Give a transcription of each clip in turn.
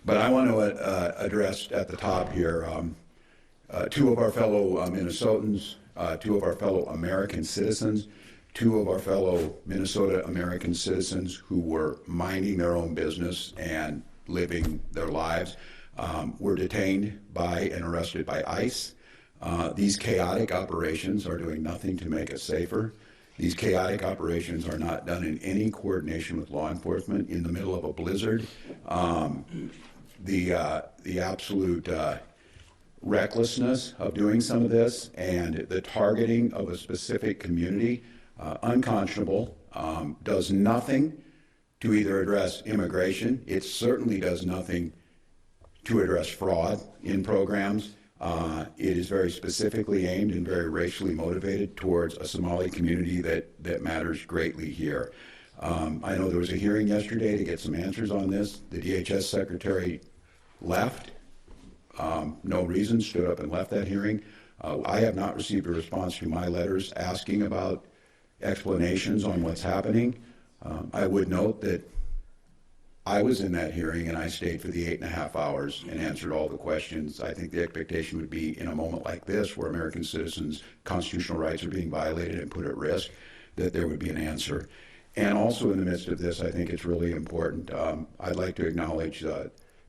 But I want to address at the top here two of our fellow Minnesotans, two of our fellow American citizens, two of our fellow Minnesota American citizens who were minding their own business and living their lives were detained by and arrested by ICE. These chaotic operations are doing nothing to make us safer. These chaotic operations are not done in any coordination with law enforcement in the middle of a blizzard. The absolute recklessness of doing some of this and the targeting of a specific community, unconscionable, does nothing to either address immigration. It certainly does nothing to address fraud in programs. It is very specifically aimed and very racially motivated towards a Somali community that matters greatly here. I know there was a hearing yesterday to get some answers on this. The DHS secretary left, no reason, stood up and left that hearing. I have not received a response to my letters asking about explanations on what's happening. I would note that I was in that hearing and I stayed for the 8.5 hours and answered all the questions. I think the expectation would be in a moment like this where American citizens' constitutional rights are being violated and put at risk, that there would be an answer. And also in the midst of this, I think it's really important. I'd like to acknowledge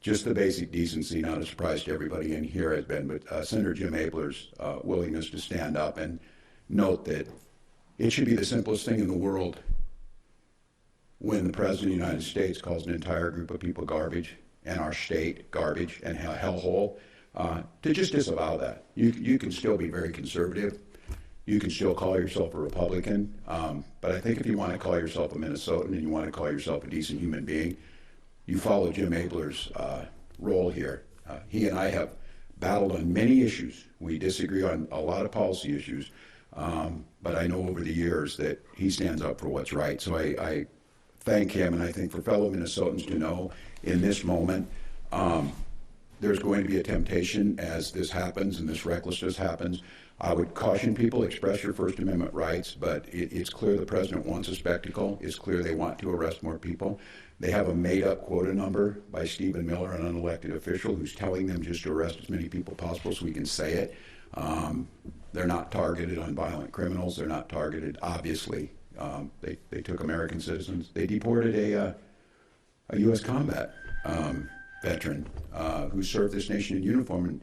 just the basic decency, not a surprise to everybody in here has been, but Senator Jim Abler's willingness to stand up and note that it should be the simplest thing in the world when the President of the United States calls an entire group of people garbage and our state garbage and a hellhole, to just disavow that. You can still be very conservative. You can still call yourself a Republican. But I think if you want to call yourself a Minnesotan and you want to call yourself a decent human being, you follow Jim Abler's role here. He and I have battled on many issues. We disagree on a lot of policy issues. But I know over the years that he stands up for what's right. So I thank him, and I think for fellow Minnesotans to know in this moment, there's going to be a temptation as this happens and this recklessness happens. I would caution people, express your First Amendment rights, but it's clear the president wants a spectacle. It's clear they want to arrest more people. They have a made-up quota number by Stephen Miller, an unelected official, who's telling them just to arrest as many people possible so we can say it. They're not targeted on violent criminals. They're not targeted, obviously. They took American citizens. They deported a U.S. combat veteran who served this nation in uniform and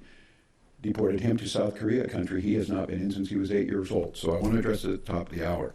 deported him to South Korea, a country he has not been in since he was 8 years old. So I want to address it at the top of the hour.